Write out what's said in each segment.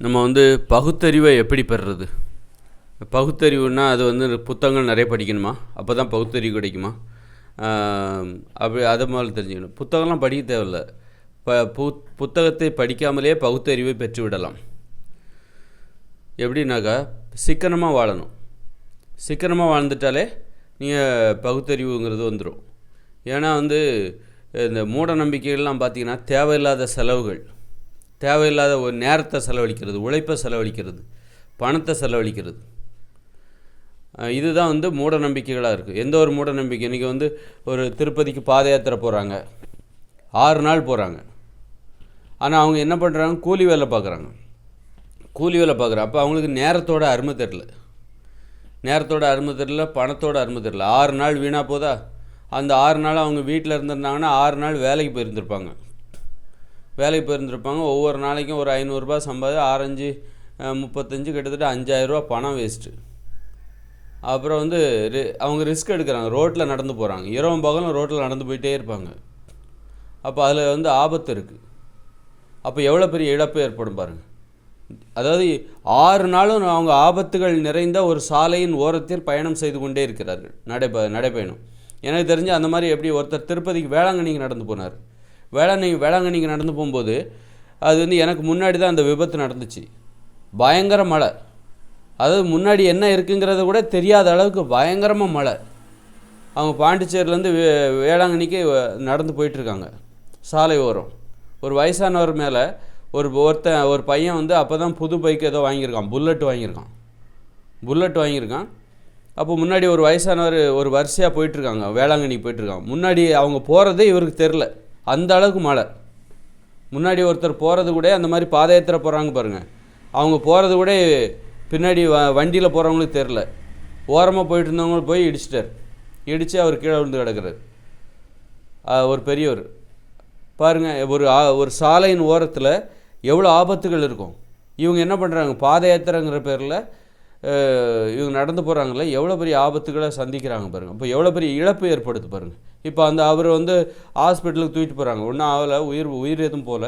நம்ம பகுத்தறிவை எப்படி பெறுறது? பகுத்தறிவுன்னா அது புத்தகங்கள் நிறைய படிக்கணுமா? அப்போ தான் பகுத்தறிவு கிடைக்குமா? அப்படி அதை முதல்ல தெரிஞ்சுக்கணும். புத்தகம்லாம் படிக்க தேவையில்ல. புத்தகத்தை படிக்காமலே பகுத்தறிவை பெற்றுவிடலாம். எப்படின்னாக்கா, சிக்கனமாக வாழணும். சிக்கனமாக வாழ்ந்துட்டாலே நீங்கள் பகுத்தறிவுங்கிறது வந்துடும். ஏன்னா இந்த மூட நம்பிக்கைகள்லாம் பார்த்திங்கன்னா தேவையில்லாத செலவுகள், தேவையில்லாத ஒரு நேரத்தை செலவழிக்கிறது, உழைப்பை செலவழிக்கிறது, பணத்தை செலவழிக்கிறது, இதுதான் மூட நம்பிக்கைகளாக இருக்குது. எந்த ஒரு மூட நம்பிக்கை, இன்றைக்கி ஒரு திருப்பதிக்கு பாத யாத்திரை போகிறாங்க, 6 நாள் போகிறாங்க. ஆனால் அவங்க என்ன பண்ணுறாங்க? கூலி வேலை பார்க்குறாங்க. கூலி வேலை அப்போ அவங்களுக்கு நேரத்தோட அருமை தெரில, பணத்தோட அருமை தெரில. 6 நாள் வீணாக போதா? அந்த 6 நாள் அவங்க வீட்டில் இருந்திருந்தாங்கன்னா 6 நாள் வேலைக்கு போயிருந்திருப்பாங்க. ஒவ்வொரு நாளைக்கும் ஒரு 500 ரூபா சம்பாதி 6 5 35 கிட்டத்தட்ட 5000 ரூபா பணம் வேஸ்ட்டு. அப்புறம் அவங்க ரிஸ்க் எடுக்கிறாங்க, ரோட்டில் நடந்து போகிறாங்க, இரவும் பகலும் ரோட்டில் நடந்து போயிட்டே இருப்பாங்க. அப்போ அதில் ஆபத்து இருக்குது. அப்போ எவ்வளோ பெரிய இழப்பு ஏற்படும் பாருங்கள். அதாவது 6 நாளும் அவங்க ஆபத்துகள் நிறைந்த ஒரு சாலையின் ஓரத்தில் பயணம் செய்து கொண்டே இருக்கிறார்கள், நடைப்பயணம். எனக்கு தெரிஞ்சு அந்த மாதிரி எப்படி ஒருத்தர் திருப்பதிக்கு வேளாங்கண்ணிக்கு நடந்து போனார். வேளாங்கண்ணிக்கு நடந்து போகும்போது அது எனக்கு முன்னாடி தான் அந்த விபத்து நடந்துச்சு. பயங்கர மழை, அதாவது முன்னாடி என்ன இருக்குங்கிறத கூட தெரியாத அளவுக்கு பயங்கரமாக மழை. அவங்க பாண்டிச்சேரியிலேருந்து வேளாங்கண்ணிக்கு நடந்து போயிட்டுருக்காங்க. சாலை ஓரம் ஒரு வயசானவர் மேலே ஒரு பையன் அப்போ தான் புது பைக் ஏதோ வாங்கியிருக்கான், புல்லட் வாங்கியிருக்கான். அப்போ முன்னாடி ஒரு வயசானவர் ஒரு வரிசையாக போயிட்டுருக்காங்க, வேளாங்கண்ணிக்கு போயிட்டுருக்காங்க. முன்னாடி அவங்க போகிறதே இவருக்கு தெரில, அந்த அளவுக்கு மழை. முன்னாடி ஒருத்தர் போகிறது கூட, அந்த மாதிரி பாத யாத்திரை போகிறாங்க பாருங்கள், அவங்க போகிறது கூட பின்னாடி வண்டியில் போகிறவங்களுக்கு தெரில. ஓரமாக போயிட்டு இருந்தவங்களும் போய் இடித்து அவர் கீழே விழுந்து கிடக்கிறார். ஒரு பெரியவர் பாருங்கள், ஒரு சாலையின் ஓரத்தில் எவ்வளோ ஆபத்துகள் இருக்கும். இவங்க என்ன பண்ணுறாங்க? பாத யாத்திரைங்கிற பேரில் இவங்க நடந்து போகிறாங்களே, எவ்வளோ பெரிய ஆபத்துகளை சந்திக்கிறாங்க பாருங்கள். இப்போ எவ்வளோ பெரிய இழப்பு ஏற்படுத்து பாருங்கள். இப்போ அவர் ஹாஸ்பிட்டலுக்கு தூக்கிட்டு போகிறாங்க, ஒன்றும் ஆகலை, உயிர் எதுவும் போகல.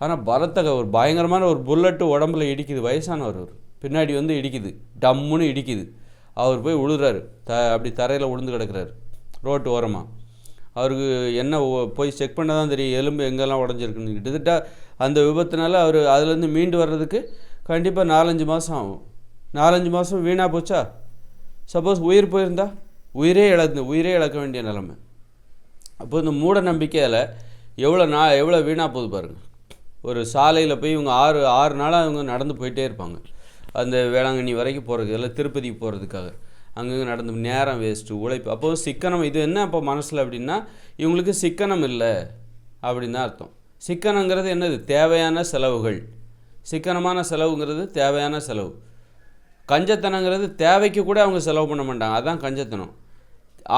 ஆனால் ஒரு பயங்கரமான ஒரு புல்லட்டு உடம்புல இடிக்குது. வயசானவர் பின்னாடி இடிக்குது, டம்முன்னு இடிக்குது. அவர் போய் விழுறாரு, அப்படி தரையில் விழுந்து கிடக்கிறாரு ரோட்டு ஓரமாக. அவருக்கு என்ன போய் செக் பண்ண தான் தெரியும், எலும்பு எங்கெல்லாம் உடஞ்சிருக்குன்னு. கிட்டத்தட்ட அந்த விபத்துனால அவர் அதுலேருந்து மீண்டு வர்றதுக்கு கண்டிப்பாக 4-5 மாதம் ஆகும். 4-5 மாதம் வீணாக போச்சா? சப்போஸ் உயிர் போயிருந்தா உயிரே இழக்க வேண்டிய நிலைமை. அப்போ இந்த மூட நம்பிக்கையில் எவ்வளோ வீணாக போகுது பாருங்கள். ஒரு சாலையில் போய் இவங்க 6 நாளாக அவங்க நடந்து போயிட்டே இருப்பாங்க, அந்த வேளாங்கண்ணி வரைக்கும் போகிறதுக்கு, இல்லை திருப்பதிக்கு போகிறதுக்காக. அங்கங்கே நடந்து நேரம் வேஸ்ட்டு, உழைப்பு. அப்போது சிக்கனம், இது என்ன அப்போ மனசில் அப்படின்னா, இவங்களுக்கு சிக்கனம் இல்லை அப்படின்னு தான் அர்த்தம். சிக்கனங்கிறது என்னது? தேவையான செலவுகள். சிக்கனமான செலவுங்கிறது தேவையான செலவு. கஞ்சத்தனங்கிறது தேவைக்கு கூட அவங்க செலவு பண்ண மாட்டாங்க, அதுதான் கஞ்சத்தனம்.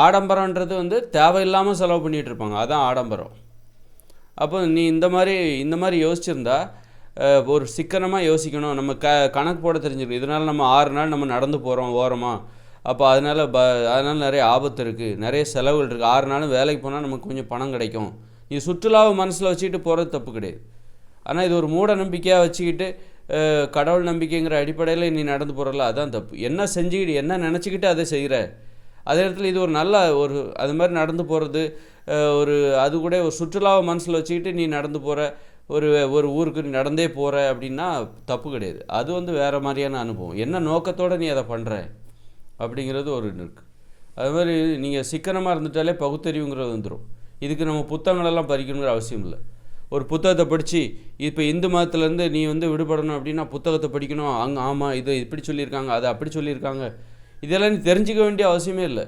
ஆடம்பரன்றது தேவையில்லாமல் செலவு பண்ணிகிட்டு இருப்பாங்க, அதுதான் ஆடம்பரம். அப்போ நீ இந்த மாதிரி யோசிச்சிருந்தா, ஒரு சிக்கனமாக யோசிக்கணும். நம்ம கணக்கு போட தெரிஞ்சிருக்கும். இதனால் நம்ம 6 நாள் நம்ம நடந்து போகிறோம் ஓரமாக, அப்போ அதனால் நிறைய ஆபத்து இருக்குது, நிறைய செலவுகள் இருக்குது. 6 நாளும் வேலைக்கு போனால் நமக்கு கொஞ்சம் பணம் கிடைக்கும். நீ சுற்றுலாவை மனசில் வச்சுக்கிட்டு போகிறது தப்பு கிடையாது. ஆனால் இது ஒரு மூட நம்பிக்கையாக வச்சுக்கிட்டு, கடவுள் நம்பிக்கைங்கிற அடிப்படையில் நீ நடந்து போகிறல, அதுதான் தப்பு. என்ன நினச்சிக்கிட்டு அதை செய்கிற. அதே இடத்துல இது ஒரு நல்ல அது மாதிரி நடந்து போகிறது, அது கூட ஒரு சுற்றுலாவை மனசில் வச்சுக்கிட்டு நீ நடந்து போகிற, ஒரு ஊருக்கு நீ நடந்தே போகிற அப்படின்னா தப்பு கிடையாது. அது வேறு மாதிரியான அனுபவம். என்ன நோக்கத்தோடு நீ அதை பண்ணுற அப்படிங்கிறது இருக்குது. அது மாதிரி நீங்கள் சிக்கனமாக இருந்துட்டாலே பகுத்தறிவுங்கிறது வந்துடும். இதுக்கு நம்ம புத்தகங்களெல்லாம் படிக்கணுங்கிற அவசியம் இல்லை. ஒரு புத்தகத்தை படித்து, இப்போ இந்து மதத்துலேருந்து நீ விடுபடணும் அப்படின்னா புத்தகத்தை படிக்கணும். ஆமாம், இதை இப்படி சொல்லியிருக்காங்க, அதை அப்படி சொல்லியிருக்காங்க, இதெல்லாம் நீ தெரிஞ்சிக்க வேண்டிய அவசியமே இல்லை.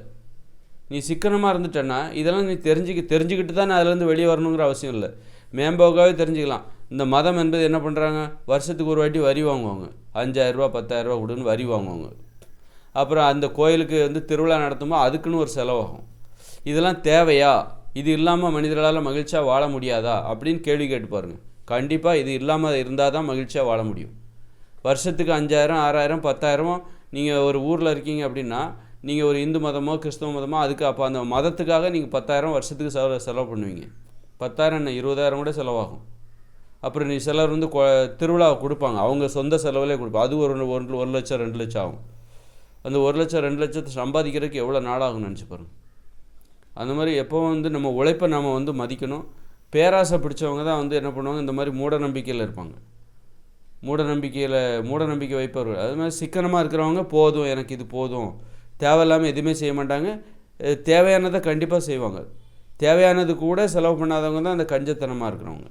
நீ சிக்கனமாக இருந்துட்டேன்னா இதெல்லாம் நீ தெரிஞ்சுக்கிட்டு தான் அதுலேருந்து வெளியே வரணுங்கிற அவசியம் இல்லை. மேம்போக்காகவே தெரிஞ்சுக்கலாம். இந்த மதம் என்பது என்ன பண்ணுறாங்க? வருஷத்துக்கு ஒரு வாட்டி வரி வாங்குவாங்க, 5000 ரூபா 10,000 ரூபா கொடுன்னு வரி வாங்குவாங்க. அப்புறம் அந்த கோயிலுக்கு திருவிழா நடத்தும்போது அதுக்குன்னு ஒரு செலவாகும். இதெல்லாம் தேவையா? இது இல்லாமல் மனிதர்களால் மகிழ்ச்சியாக வாழ முடியாதா அப்படின்னு கேள்வி கேட்டு பாருங்கள். கண்டிப்பாக இது இல்லாமல் இருந்தால் தான் மகிழ்ச்சியாக வாழ முடியும். வருஷத்துக்கு 5000 6000 10,000 நீங்கள் ஒரு ஊரில் இருக்கீங்க அப்படின்னா, நீங்கள் ஒரு இந்து மதமோ கிறிஸ்தவ மதமோ, அதுக்கு அப்போ அந்த மதத்துக்காக நீங்கள் 10,000 வருஷத்துக்கு செலவு பண்ணுவீங்க. 10,000 என்ன 20,000 கூட செலவாகும். அப்புறம் நீ சிலர் வந்து திருவிழாவை கொடுப்பாங்க, அவங்க சொந்த செலவிலே கொடுப்பாங்க, அது ஒரு லட்சம் 2 லட்சம் ஆகும். அந்த 1 லட்சம் 2 லட்சத்தை சம்பாதிக்கிறதுக்கு எவ்வளோ நாளாகும்னு நினச்சி பாருங்க. அந்த மாதிரி எப்போவும் வந்து நம்ம உழைப்பை நம்ம வந்து மதிக்கணும். பேராசை பிடிச்சவங்க தான் வந்து என்ன பண்ணுவாங்க, இந்த மாதிரி மூட நம்பிக்கையில் இருப்பாங்க. மூட நம்பிக்கை வைப்பவர்கள். அது மாதிரி சிக்கனமாக இருக்கிறவங்க போதும், எனக்கு இது போதும், தேவையில்லாமல் எதுவுமே செய்ய மாட்டாங்க. தேவையானதை கண்டிப்பாக செய்வாங்க. தேவையானது கூட செலவு பண்ணாதவங்க தான் அந்த கஞ்சத்தனமாக இருக்கிறவங்க.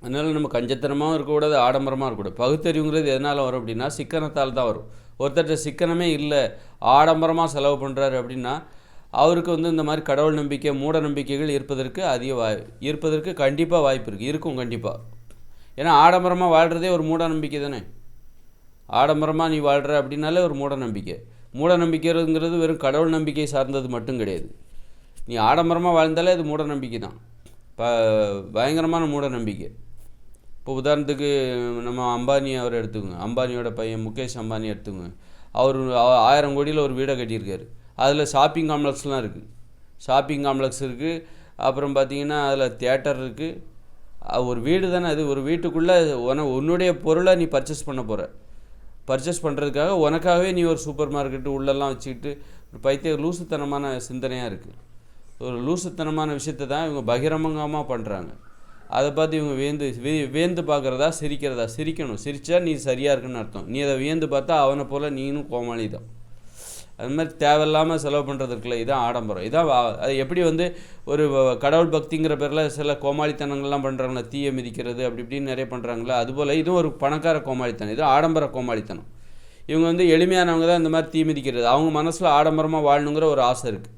அதனால் நம்ம கஞ்சத்தனமாகவும் இருக்கக்கூடாது, ஆடம்பரமாக இருக்கக்கூடாது. பகுத்தறிவுங்கிறது எதனால் வரும் அப்படின்னா சிக்கனத்தால் தான் வரும். ஒருத்தர்கிட்ட சிக்கனமே இல்லை, ஆடம்பரமாக செலவு பண்ணுறாரு அப்படின்னா அவருக்கு வந்து இந்த மாதிரி கடவுள் நம்பிக்கை, மூட நம்பிக்கைகள் இருப்பதற்கு கண்டிப்பாக வாய்ப்பு இருக்குது, இருக்கும் கண்டிப்பாக. ஏன்னா ஆடம்பரமாக வாழ்கிறதே ஒரு மூட நம்பிக்கை தானே. ஆடம்பரமாக நீ வாழ்கிற அப்படின்னாலே ஒரு மூட நம்பிக்கை. மூட நம்பிக்கைங்கிறது வெறும் கடவுள் நம்பிக்கை சார்ந்தது மட்டும் கிடையாது. நீ ஆடம்பரமாக வாழ்ந்தாலே அது மூட நம்பிக்கை தான், பயங்கரமான மூட நம்பிக்கை. இப்போ உதாரணத்துக்கு நம்ம அம்பானி அவர் எடுத்துக்கோங்க, அம்பானியோட பையன் முகேஷ் அம்பானி எடுத்துக்கோங்க. அவர் 1000 கோடியில் ஒரு வீடை கட்டியிருக்காரு. அதில் ஷாப்பிங் காம்ப்ளெக்ஸ்லாம் இருக்குது, ஷாப்பிங் காம்ப்ளெக்ஸ் இருக்குது. அப்புறம் பார்த்திங்கன்னா அதில் தியேட்டர் இருக்குது. ஒரு வீடு தானே அது. ஒரு வீட்டுக்குள்ளே உன்னுடைய பொருளை நீ பர்ச்சேஸ் பண்ண போகிற. பர்ச்சேஸ் பண்ணுறதுக்காக உனக்காகவே நீ ஒரு சூப்பர் மார்க்கெட்டு உள்ளெல்லாம் வச்சுக்கிட்டு ஒரு லூசுத்தனமான சிந்தனையாக இருக்குது. ஒரு லூசுத்தனமான விஷயத்தை தான் இவங்க பகிரங்கமாக பண்ணுறாங்க. அதை பார்த்து இவங்க வியந்து பார்க்குறதா சிரிக்கிறதா? சிரிக்கணும். சிரித்தா நீ சரியாக இருக்குன்னு அர்த்தம். நீ அதை வியந்து பார்த்தா அவனை போல் நீனும் கோமாளி தான். அது மாதிரி தேவையில்லாமல் செலவு பண்ணுறதுக்குள்ள இதான் ஆடம்பரம். இதான் அது எப்படி வந்து ஒரு கடவுள் பக்திங்கிற பேரில் சில கோமாளித்தனங்கள்லாம் பண்ணுறாங்களா, தீயை மிதிக்கிறது அப்படி இப்படின்னு நிறைய பண்ணுறாங்களா, அதுபோல் இதுவும் ஒரு பணக்கார கோமாளித்தனம். இதுவும் ஆடம்பர கோமாளித்தனம். இவங்க வந்து எளிமையானவங்க தான் இந்த மாதிரி தீ மிதிக்கிறது. அவங்க மனசில் ஆடம்பரமாக வாழணுங்கிற ஒரு ஆசை இருக்குது.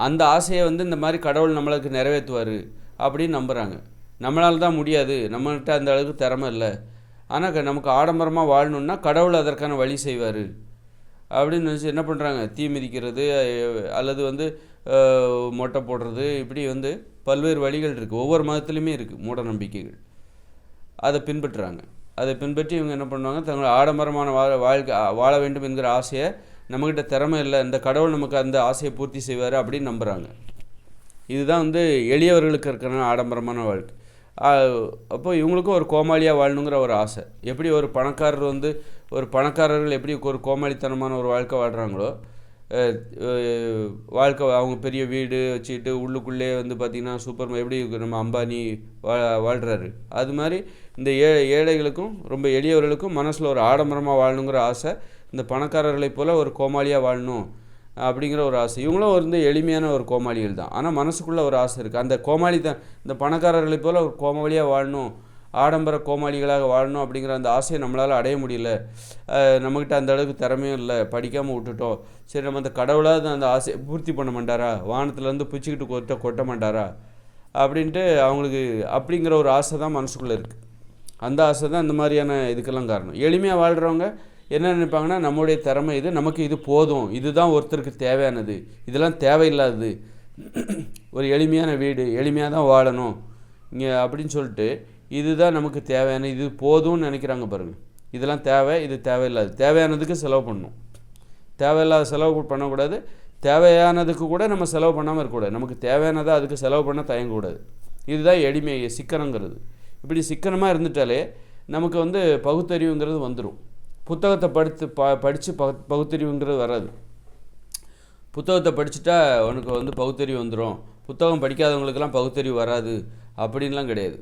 அந்த ஆசையை வந்து இந்த மாதிரி கடவுள் நம்மளுக்கு நிறைவேற்றுவார் அப்படின்னு நம்புகிறாங்க. நம்மளால் தான் முடியாது, நம்மகிட்ட அந்த அளவுக்கு திறமை இல்லை, ஆனால் நமக்கு ஆடம்பரமாக வாழணுன்னா கடவுள் அதற்கான வழி செய்வார் அப்படின்னு நினச்சி என்ன பண்ணுறாங்க, தீ மிதிக்கிறது அல்லது வந்து மொட்டை போடுறது, இப்படி வந்து பல்வேறு வழிகள் இருக்குது. ஒவ்வொரு மதத்துலேயுமே இருக்குது மூட நம்பிக்கைகள். அதை பின்பற்றுறாங்க. அதை பின்பற்றி இவங்க என்ன பண்ணுவாங்க, தங்களை ஆடம்பரமான வாழ வேண்டும் என்கிற ஆசையை, நம்மக்கிட்ட திறமை இல்லை, இந்த கடவுள் நமக்கு அந்த ஆசையை பூர்த்தி செய்வார் அப்படின்னு நம்புகிறாங்க. இதுதான் வந்து எளியவர்களுக்கு இருக்கிற ஆடம்பரமான வாழ்க்கை. அப்போ இவங்களுக்கும் ஒரு கோமாளியாக வாழணுங்கிற ஒரு ஆசை. எப்படி ஒரு பணக்காரர்கள் எப்படி ஒரு கோமாளித்தனமான ஒரு வாழ்க்கை வாழ்கிறாங்களோ, அவங்க பெரிய வீடு வச்சுக்கிட்டு உள்ளுக்குள்ளே வந்து பார்த்திங்கன்னா எப்படி நம்ம அம்பானி வாழ்கிறாரு, அது மாதிரி இந்த ஏழைகளுக்கும் ரொம்ப எளியவர்களுக்கும் மனசில் ஒரு ஆடம்பரமாக வாழணுங்கிற ஆசை. இந்த பணக்காரர்களை போல் ஒரு கோமாளியாக வாழணும் அப்படிங்கிற ஒரு ஆசை. இவங்களும் வந்து எளிமையான ஒரு கோமாளிகள் தான், ஆனால் மனசுக்குள்ளே ஒரு ஆசை இருக்குது. அந்த கோமாளி தான் இந்த பணக்காரர்களை போல் ஒரு கோமாளியாக வாழணும், ஆடம்பர கோமாளிகளாக வாழணும் அப்படிங்கிற அந்த ஆசையை நம்மளால் அடைய முடியல. நம்மக்கிட்ட அந்த அளவுக்கு திறமையும் இல்லை, படிக்காமல் விட்டுட்டோம். சரி, நம்ம அந்த கடவுளாவது அந்த ஆசையை பூர்த்தி பண்ண மாட்டாரா, வானத்துலேருந்து பிச்சுக்கிட்டு கொட்ட மாட்டாரா அப்படின்ட்டு அவங்களுக்கு அப்படிங்கிற ஒரு ஆசை தான் மனசுக்குள்ளே இருக்குது. அந்த ஆசை தான் இந்த மாதிரியான இதுக்கெல்லாம் காரணம். எளிமையாக வாழ்கிறவங்க என்ன நினைப்பாங்கன்னா, நம்முடைய திறமை இது, நமக்கு இது போதும், இதுதான் ஒருத்தருக்கு தேவையானது, இதெல்லாம் தேவையில்லாதது, ஒரு எளிமையான வீடு, எளிமையாக தான் வாழணும் இங்கே அப்படின்னு சொல்லிட்டு இதுதான் நமக்கு தேவையான, இது போதும்னு நினைக்கிறாங்க பாருங்கள். இதெல்லாம் தேவை, இது தேவையில்லாது. தேவையானதுக்கு செலவு பண்ணணும், தேவையில்லாத செலவு பண்ணக்கூடாது. தேவையானதுக்கு கூட நம்ம செலவு பண்ணாமல் இருக்கக்கூடாது. நமக்கு தேவையானதை அதுக்கு செலவு பண்ண தயங்கக்கூடாது. இதுதான் எளிமை, சிக்கனங்கிறது. இப்படி சிக்கனமாக இருந்துட்டாலே நமக்கு வந்து பகுத்தறிவுங்கிறது வந்துடும். புத்தகத்தை படித்து பகுத்தறிவுங்கிறது வராது. புத்தகத்தை படிச்சுட்டா உனக்கு வந்து பகுத்தறிவு வந்துடும், புத்தகம் படிக்காதவங்களுக்கெல்லாம் பகுத்தறிவு வராது அப்படின்லாம் கிடையாது.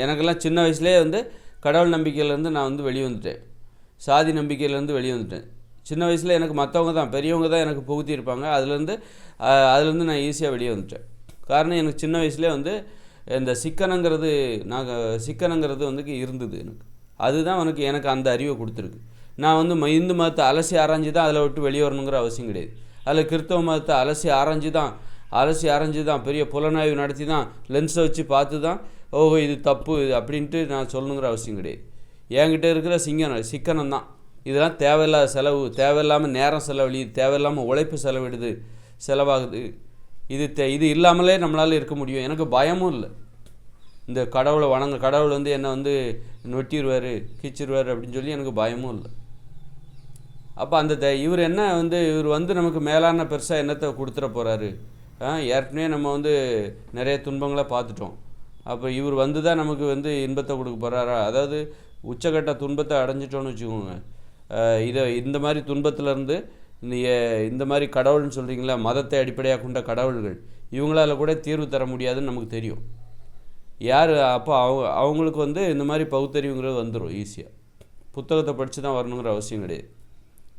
எனக்கெல்லாம் சின்ன வயசுலேயே வந்து கடவுள் நம்பிக்கையிலேருந்து நான் வந்து வெளியே வந்துட்டேன், சாதி நம்பிக்கையிலேருந்து வெளியே வந்துட்டேன். சின்ன வயசில் எனக்கு மற்றவங்க தான், பெரியவங்க தான் எனக்கு புகுத்தியிருப்பாங்க. அதுலேருந்து நான் ஈஸியாக வெளியே வந்துட்டேன். காரணம், எனக்கு சின்ன வயசுலேயே வந்து இந்த சிக்கனங்கிறது வந்து இருந்தது எனக்கு. அதுதான் எனக்கு அந்த அறிவை கொடுத்துருக்கு. நான் வந்து இந்து மதத்தை அலசி ஆராய்ஞ்சு தான் அதில் விட்டு வெளியே வரணுங்கிற அவசியம் கிடையாது. அதில் கிறிஸ்தவ மதத்தை அலசி ஆராய்ஞ்சு தான் பெரிய புலனாய்வு நடத்தி தான் லென்ஸை வச்சு பார்த்து தான் ஓஹோ இது தப்பு அப்படின்ட்டு நான் சொல்லணுங்கிற அவசியம் கிடையாது. என்கிட்ட இருக்கிற சிக்கனம் தான். இதெல்லாம் தேவையில்லாத செலவு, தேவையில்லாமல் நேரம் செலவழியுது, தேவையில்லாமல் உழைப்பு செலவாகுது. இது இல்லாமலே நம்மளால் இருக்க முடியும். எனக்கு பயமும் இல்லை. இந்த கடவுள் வந்து என்னை வந்து நொட்டிடுவார், கிச்சிடுவார் அப்படின்னு சொல்லி எனக்கு பயமும் இல்லை. அப்போ இவர் வந்து நமக்கு மேலான பெருசாக என்னத்தை கொடுத்துட போகிறாரு? ஏற்கனவே நம்ம வந்து நிறைய துன்பங்களை பார்த்துட்டோம். அப்போ இவர் வந்து தான் நமக்கு வந்து இன்பத்தை கொடுக்க போகிறாரா? அதாவது உச்சக்கட்ட துன்பத்தை அடைஞ்சிட்டோன்னு வச்சுக்கோங்க. இந்த மாதிரி துன்பத்திலேருந்து இந்த மாதிரி கடவுள்னு சொல்கிறீங்களா, மதத்தை அடிப்படையாக கொண்ட கடவுள்கள், இவங்களால கூட தீர்வு தர முடியாதுன்னு நமக்கு தெரியும். யார் அப்போ அவங்களுக்கு வந்து இந்த மாதிரி பகுத்தறிவுங்கிறது வந்துடும் ஈஸியாக. புத்தகத்தை படித்து தான் வரணுங்கிற அவசியம் கிடையாது.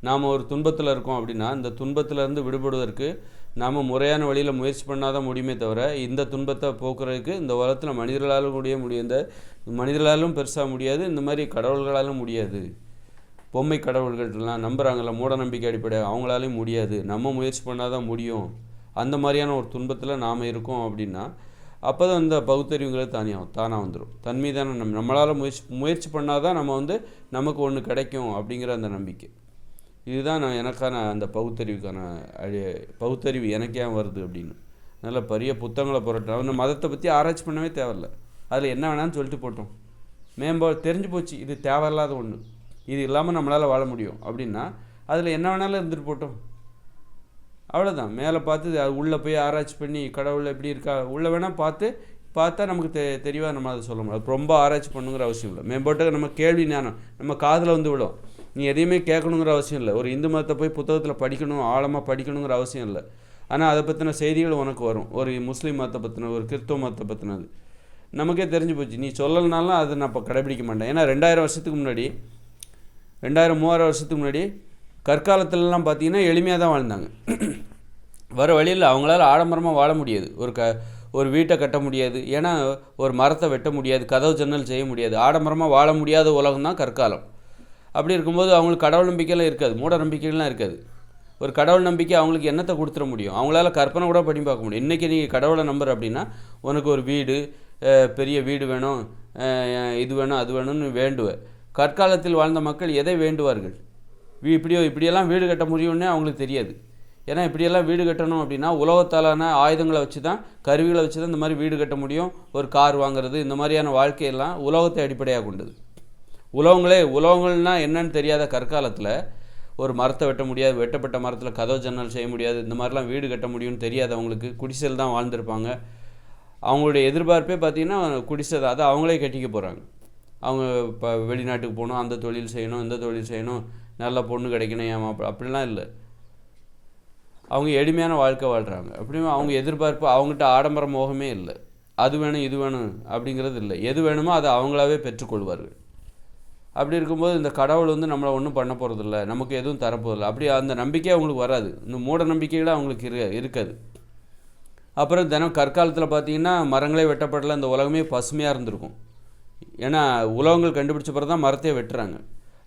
நாம் ஒரு துன்பத்தில் இருக்கோம் அப்படின்னா இந்த துன்பத்திலேருந்து விடுபடுவதற்கு நாம் முறையான வழியில் முயற்சி பண்ணால் தான் முடியுமே தவிர, இந்த துன்பத்தை போக்குறதுக்கு இந்த உலகத்தில் மனிதர்களாலும் முடியும், இந்த மனிதர்களாலும் பெருசாக முடியாது, இந்த மாதிரி கடவுள்களாலும் முடியாது. பொம்மை கடவுள்கள்லாம் நம்புகிறாங்கல்ல, மூட நம்பிக்கை அடிப்படையாக, அவங்களாலையும் முடியாது. நம்ம முயற்சி பண்ணால் தான் முடியும். அந்த மாதிரியான ஒரு துன்பத்தில் நாம் இருக்கோம் அப்படின்னா அப்போ தான் இந்த பகுத்தறிவுங்கிறது தானாக வந்துடும். தன்மீதான நம்மளால் முயற்சி பண்ணால் தான் நம்ம வந்து நமக்கு ஒன்று கிடைக்கும் அப்படிங்கிற அந்த நம்பிக்கை. இதுதான் எனக்கான அந்த பகுத்தறிவு எனக்கு ஏன் வருது அப்படின்னு. நல்ல பெரிய புத்தகங்களை புரட்டோம். அந்த மதத்தை பற்றி ஆராய்ச்சி பண்ணவே தேவையில்லை. அதில் என்ன வேணான்னு சொல்லிட்டு போட்டோம். தெரிஞ்சு போச்சு இது தேவையில்லாத ஒன்று, இது இல்லாமல் நம்மளால் வாழ முடியும் அப்படின்னா அதில் என்ன வேணாலும் இருந்துட்டு போட்டோம். அவ்வளோதான். மேலே பார்த்து அது உள்ளே போய் ஆராய்ச்சி பண்ணி கடவுள் எப்படி இருக்கா உள்ளே வேணால் பார்த்தா நமக்கு தெளிவாக நம்ம அதை சொல்ல முடியும். ரொம்ப ஆராய்ச்சி பண்ணுங்கிற அவசியம் இல்லை. மேம்போட்டு நம்ம கேள்வி ஞானம் நம்ம காதில் வந்து விடும். நீ எதையுமே கேட்கணுங்கிற அவசியம் இல்லை. ஒரு இந்து மதத்தை போய் புத்தகத்தில் படிக்கணும், ஆழமாக படிக்கணுங்கிற அவசியம் இல்லை. ஆனால் அதை பற்றின செய்திகள் உனக்கு வரும். ஒரு முஸ்லீம் மதத்தை பற்றின, ஒரு கிறிஸ்துவ மதத்தை பற்றினது நமக்கே தெரிஞ்சு போச்சு. நீ சொல்லலைனாலும் அதை நான் இப்போ கடைபிடிக்க மாட்டேன். ஏன்னா 2000 வருஷத்துக்கு முன்னாடி 2000-3000 வருஷத்துக்கு முன்னாடி கற்காலத்துலலாம் பார்த்தீங்கன்னா எளிமையாக தான் வாழ்ந்தாங்க. வர வழியில் அவங்களால ஆடம்பரமாக வாழ முடியாது. ஒரு வீட்டை கட்ட முடியாது, ஏன்னா ஒரு மரத்தை வெட்ட முடியாது, கதவு ஜன்னல் செய்ய முடியாது. ஆடம்பரமாக வாழ முடியாத உலகம் தான் கற்காலம். அப்படி இருக்கும்போது அவங்களுக்கு கடவுள் நம்பிக்கையெல்லாம் இருக்காது, மூட நம்பிக்கைகள்லாம் இருக்காது. ஒரு கடவுள் நம்பிக்கை அவங்களுக்கு என்னத்தை கொடுத்துட முடியும்? அவங்களால கற்பனை கூட பண்ணி பார்க்க முடியும். இன்றைக்கி நீங்கள் கடவுளை நம்புற அப்படின்னா உனக்கு ஒரு வீடு, பெரிய வீடு வேணும், இது வேணும், அது வேணும்னு வேண்டுவேன். கற்காலத்தில் வாழ்ந்த மக்கள் எதை வேண்டுவார்கள்? இப்படியெல்லாம் வீடு கட்ட முடியும்னே அவங்களுக்கு தெரியாது. ஏன்னா இப்படியெல்லாம் வீடு கட்டணும் அப்படின்னா உலகத்தாலான ஆயுதங்களை வச்சு தான், கருவிகளை வச்சு தான் இந்த மாதிரி வீடு கட்ட முடியும். ஒரு கார் வாங்குறது, இந்த மாதிரியான வாழ்க்கையெல்லாம் உலகத்தை அடிப்படையாக கொண்டது. உலகங்கள்னால் என்னன்னு தெரியாத கற்காலத்தில் ஒரு மரத்தை வெட்ட முடியாது, வெட்டப்பட்ட மரத்தில் கதவு ஜன்னல் செய்ய முடியாது, இந்த மாதிரிலாம் வீடு கட்ட முடியும்னு தெரியாதவங்களுக்கு குடிசையில் தான் வாழ்ந்திருப்பாங்க. அவங்களுடைய எதிர்பார்ப்பே பார்த்திங்கன்னா குடிசை தான். அதை அவங்களே கட்டிக்க போகிறாங்க. அவங்க இப்போ வெளிநாட்டுக்கு போகணும், அந்த தொழில் செய்யணும், இந்த தொழில் செய்யணும், நல்ல பொண்ணு கிடைக்கணும், ஏன் அப்படிலாம் இல்லை. அவங்க எளிமையான வாழ்க்கை வாழ்கிறாங்க. அப்படியும் அவங்க எதிர்பார்ப்பு, அவங்ககிட்ட ஆடம்பர மோகமே இல்லை. அது வேணும் இது வேணும் அப்படிங்கிறது இல்லை. எது வேணுமோ அதை அவங்களாவே பெற்றுக்கொள்வார்கள். அப்படி இருக்கும்போது இந்த கடவுள் வந்து நம்மளை ஒன்றும் பண்ண போகிறதில்ல, நமக்கு எதுவும் தரப்போதில்லை, அப்படி அந்த நம்பிக்கையே அவங்களுக்கு வராது. இந்த மூட நம்பிக்கைகள் அவங்களுக்கு இருக்காது. அப்புறம் தினம் கற்காலத்தில் பார்த்திங்கன்னா மரங்களே வெட்டப்படலை, இந்த உலகமே பசுமையாக இருந்திருக்கும். ஏன்னா உலகங்கள் கண்டுபிடிச்ச பிறகு தான் மரத்தையே வெட்டுறாங்க.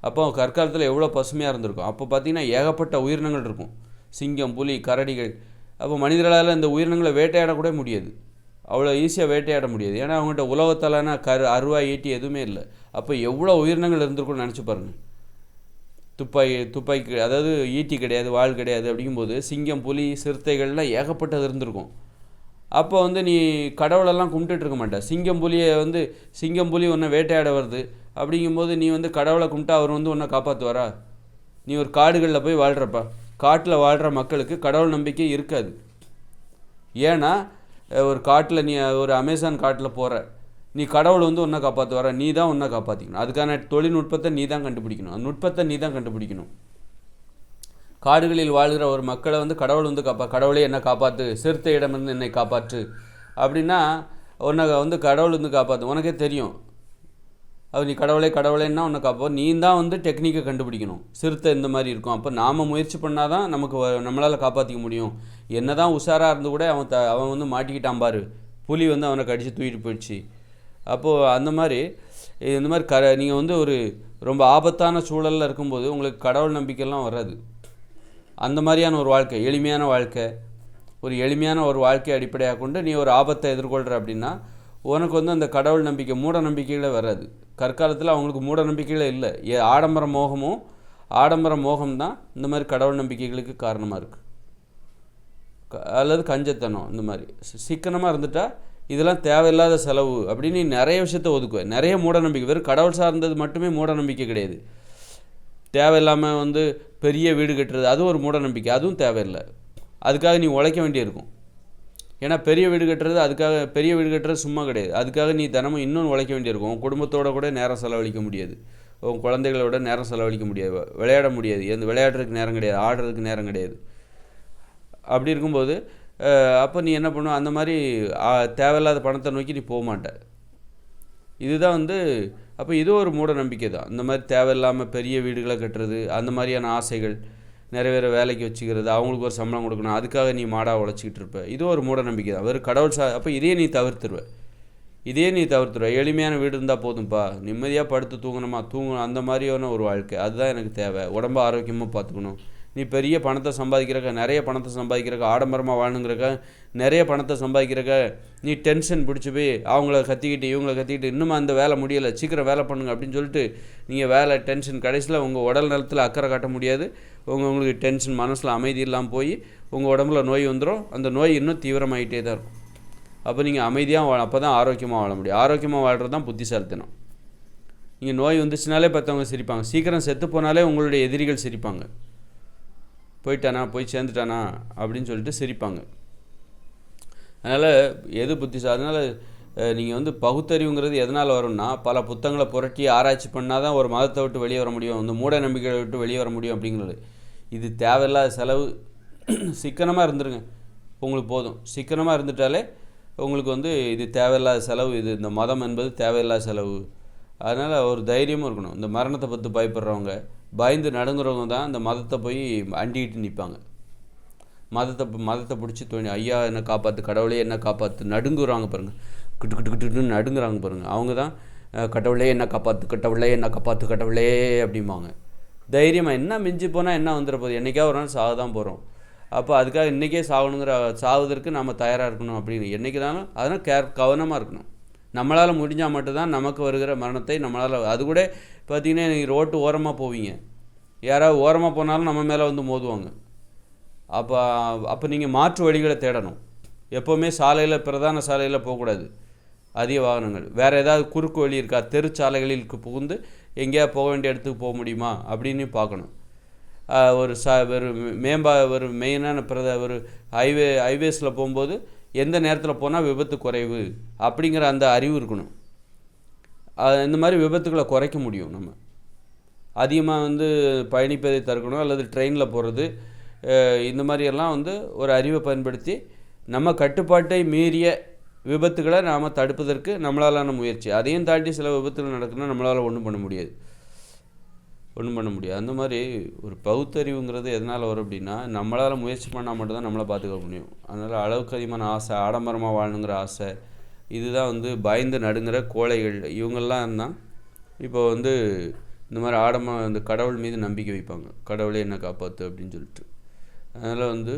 அப்போ கற்காலத்தில் எவ்வளோ பசுமையாக இருந்திருக்கும். அப்போ பார்த்திங்கன்னா ஏகப்பட்ட உயிரினங்கள் இருக்கும், சிங்கம், புலி, கரடிகள். அப்போ மனிதர்களால் இந்த உயிரினங்களை வேட்டையாடக்கூட முடியாது, அவ்வளோ ஈஸியாக வேட்டையாட முடியாது. ஏன்னா அவங்கள்ட்ட உலகத்தாலான அருவாய், ஈட்டி எதுவுமே இல்லை. அப்போ எவ்வளோ உயிரினங்கள் இருந்திருக்கும்னு நினச்சி பாருங்கள். துப்பாக்கி அதாவது ஈட்டி கிடையாது, வாள் கிடையாது. அப்படிங்கும்போது சிங்கம், புலி, சிறுத்தைகள்லாம் ஏகப்பட்டது இருந்திருக்கும். அப்போ வந்து நீ கடவுளெல்லாம் கும்பிட்டுட்டு இருக்க மாட்டேன். சிங்கம் புலி உன்னை வேட்டையாட வருது அப்படிங்கும்போது நீ வந்து கடவுளை கும்பிட்டா அவர் வந்து உன்னை காப்பாற்றுவாரா? நீ ஒரு காடுகளில் போய் வாழ்கிறப்பா, காட்டில் வாழ்கிற மக்களுக்கு கடவுள் நம்பிக்கை இருக்காது. ஏன்னா ஒரு காட்டில் நீ ஒரு அமேசான் காட்டில் போகிற, நீ கடவுள் வந்து உன்னை காப்பாற்றுவாரா? நீ தான் உன்னை காப்பாற்றிக்கணும். அதுக்கான தொழில்நுட்பத்தை நீ தான் கண்டுபிடிக்கணும், அந்த நுட்பத்தை நீ தான் கண்டுபிடிக்கணும். காடுகளில் வாழ்கிற ஒரு மக்களை வந்து கடவுள் வந்து கடவுளே என்னை காப்பாற்று, சிறுத்தையிடமிருந்து என்னை காப்பாற்று அப்படின்னா உன்னை வந்து கடவுள் வந்து காப்பாற்று. உனக்கே தெரியும் அது நீ கடவுளேன்னா உன்னை நீ தான் வந்து டெக்னிக்கை கண்டுபிடிக்கணும். சிறுத்தை இந்த மாதிரி இருக்கும். அப்போ நாம் முயற்சி பண்ணால் தான் நம்மளால் காப்பாற்றிக்க முடியும். என்ன தான் உஷாராக இருந்து கூட அவன் வந்து மாட்டிக்கிட்டான் பாரு, புலி வந்து அவனை கடித்து தூக்கிட்டு போயிடுச்சு. அப்போது அந்த மாதிரி இந்த மாதிரி நீங்கள் வந்து ஒரு ரொம்ப ஆபத்தான சூழலில் இருக்கும்போது உங்களுக்கு கடவுள் நம்பிக்கைலாம் வராது. அந்த மாதிரியான ஒரு வாழ்க்கை, எளிமையான வாழ்க்கை, ஒரு எளிமையான ஒரு வாழ்க்கையை அடிப்படையாக கொண்டு நீ ஒரு ஆபத்தை எதிர்கொள்கிற அப்படின்னா உனக்கு வந்து அந்த கடவுள் நம்பிக்கை, மூட நம்பிக்கைகளே வராது. கற்காலத்தில் அவங்களுக்கு மூட நம்பிக்கைகளே இல்லை. ஆடம்பர மோகம்தான் இந்த மாதிரி கடவுள் நம்பிக்கைகளுக்கு காரணமாக இருக்குது. அல்லது கஞ்சத்தனம், இந்த மாதிரி சிக்கனமாக இருந்துட்டால் இதெல்லாம் தேவையில்லாத செலவு அப்படின்னு நிறைய விஷயத்த ஒதுக்குவேன். நிறைய மூட நம்பிக்கை, வெறும் கடவுள் சார்ந்தது மட்டுமே மூட நம்பிக்கை கிடையாது. தேவையில்லாமல் வந்து பெரிய வீடு கட்டுறது, அதுவும் ஒரு மூட நம்பிக்கை, அதுவும் தேவையில்லை. அதுக்காக நீ உழைக்க வேண்டியிருக்கும். ஏன்னா பெரிய வீடு கட்டுறது அதுக்காக, பெரிய வீடு கட்டுறது சும்மா கிடையாது. அதுக்காக நீ தினமும் இன்னும் உழைக்க வேண்டியிருக்கும். உன் குடும்பத்தோட கூட நேரம் செலவழிக்க முடியாது, உன் குழந்தைகளோட நேரம் செலவழிக்க முடியாது, விளையாட முடியாது, எந்த விளையாடுறதுக்கு நேரம் கிடையாது, ஆடுறதுக்கு நேரம் கிடையாது. அப்படி இருக்கும்போது அப்போ நீ என்ன பண்ணுவ, அந்த மாதிரி தேவையில்லாத பணத்தை நோக்கி நீ போக மாட்ட. இதுதான் வந்து அப்போ இது ஒரு மூட நம்பிக்கை தான். இந்த மாதிரி தேவையில்லாமல் பெரிய வீடுகளை கட்டுறது, அந்த மாதிரியான ஆசைகள், நிறைய பேரை வேலைக்கு வச்சுக்கிறது, அவங்களுக்கு ஒரு சம்பளம் கொடுக்கணும், அதுக்காக நீ மாடாக உழைச்சிக்கிட்டு இருப்ப. இது ஒரு மூட நம்பிக்கை தான். வெறும் கடவுள் அப்போ இதையே நீ தவிர்த்துருவ. எளிமையான வீடு இருந்தால் போதும்ப்பா, நிம்மதியாக படுத்து தூங்கணும், அந்த மாதிரியான ஒரு வாழ்க்கை அதுதான் எனக்கு தேவை. உடம்பு ஆரோக்கியமாக பார்த்துக்கணும். நீ பெரிய பணத்தை சம்பாதிக்கிறக்க, நிறைய பணத்தை சம்பாதிக்கிறக்க, ஆடம்பரமாக வாழணுங்கிறக்க, நிறைய பணத்தை சம்பாதிக்கிறக்க நீ டென்ஷன் பிடிச்சி போய் அவங்கள கத்திக்கிட்டு இவங்கள கத்திக்கிட்டு இன்னும் அந்த வேலை முடியலை, சீக்கிரம் வேலை பண்ணுங்க அப்படின்னு சொல்லிட்டு நீங்கள் வேலை டென்ஷன், கடைசியில் உங்கள் உடல் நலத்தில் அக்கறை காட்ட முடியாது. உங்களுக்கு டென்ஷன், மனசில் அமைதி இல்லாமல் போய் உங்கள் உடம்புல நோய் வந்துடும். அந்த நோய் இன்னும் தீவிரமாகிட்டே தான் இருக்கும். அப்போ நீங்கள் அமைதியாக அப்போ தான் ஆரோக்கியமாக வாழ முடியும். ஆரோக்கியமாக வாழ்கிறது தான் புத்திசாலித்தனம். நீங்கள் நோய் வந்துச்சுனாலே பார்த்தவங்க சிரிப்பாங்க, சீக்கிரம் செத்து போனாலே உங்களுடைய எதிரிகள் சிரிப்பாங்க. போய் சேர்ந்துட்டானா அப்படின்னு சொல்லிட்டு சிரிப்பாங்க. அதனால் எது அதனால் நீங்கள் வந்து பகுத்தறிவுங்கிறது எதனால் வரும்னா, பல புத்தகங்களை புரட்டி ஆராய்ச்சி பண்ணால் தான் ஒரு மதத்தை விட்டு வெளியே வர முடியும், இந்த மூட நம்பிக்கையை விட்டு வெளியே வர முடியும் அப்படிங்கிறது. இது தேவையில்லாத செலவு. சிக்கனமாக இருந்துருங்க, உங்களுக்கு போதும். சிக்கனமாக இருந்துட்டாலே உங்களுக்கு வந்து இது தேவையில்லாத செலவு, இது இந்த மதம் என்பது தேவையில்லாத செலவு. அதனால் ஒரு தைரியமும் இருக்கணும். இந்த மரணத்தை பற்றி பயப்படுறவங்க, பயந்து நடுங்குறவங்க தான் இந்த மதத்தை போய் அண்டிக்கிட்டு நிற்பாங்க. மதத்தை பிடிச்சி ஐயா என்னை காப்பாற்று, கடவுளே என்ன காப்பாற்று, நடுங்குறாங்க பாருங்கள், கிட்டு நடுங்குறாங்க பாருங்கள். அவங்க தான் கடவுளே என்ன காப்பாற்று, கடவுளே என்ன காப்பாற்று, கடவுளே அப்படிம்பாங்க. தைரியமாக என்ன மிஞ்சி போனால் என்ன வந்துட போகுது, என்றைக்கா ஒரு நாள் சாக தான் போகிறோம். அப்போ அதுக்காக இன்றைக்கே சாவதற்கு நம்ம தயாராக இருக்கணும் அப்படின்னு என்றைக்கு தானும் அதனால் கவனமாக இருக்கணும். நம்மளால் முடிஞ்சால் மட்டும்தான் நமக்கு வருகிற மரணத்தை நம்மளால். அது கூட பார்த்திங்கன்னா நீங்கள் ரோட்டு ஓரமாக போவீங்க, யாராவது ஓரமாக போனாலும் நம்ம மேலே வந்து மோதுவாங்க. அப்போ நீங்கள் மாற்று வழிகளை தேடணும். எப்போவுமே பிரதான சாலையில் போகக்கூடாது அதிக வாகனங்கள். வேறு ஏதாவது குறுக்கு வழி இருக்கா, தெரு சாலைகளில் புகுந்து எங்கேயா போக வேண்டிய இடத்துக்கு போக முடியுமா அப்படின்னு பார்க்கணும். ஒரு மெயினான ஒரு ஹைவேஸில் போகும்போது எந்த நேரத்தில் போனால் விபத்து குறைவு அப்படிங்கிற அந்த அறிவு இருக்கணும். இந்த மாதிரி விபத்துக்களை குறைக்க முடியும். நம்ம அதிகமாக வந்து பயணிப்பதை தடுக்கணும், அல்லது ட்ரெயினில் போகிறது, இந்த மாதிரியெல்லாம் வந்து ஒரு அறிவை பயன்படுத்தி நம்ம கட்டுப்பாட்டை மீறிய விபத்துக்களை நாம் தடுப்பதற்கு நம்மளாலான முயற்சி. அதையும் தாண்டி சில விபத்துகள் நடக்குதுன்னா நம்மளால் ஒன்றும் பண்ண முடியாது. அந்த மாதிரி ஒரு பகுத்தறிவுங்கிறது எதனால் வரும் அப்படின்னா, நம்மளால் முயற்சி பண்ணால் மட்டும்தான் நம்மளை பார்த்துக்க முடியும். அதனால் அளவுக்கு அதிகமான ஆசை, ஆடம்பரமாக வாழணுங்கிற ஆசை, இதுதான் வந்து பயந்து நடுங்கிற கோழைகள். இவங்கெல்லாம் தான் இப்போ வந்து இந்த மாதிரி இந்த கடவுள் மீது நம்பிக்கை வைப்பாங்க, கடவுளே என்ன காப்பாற்று அப்படின்னு சொல்லிட்டு. அதனால் வந்து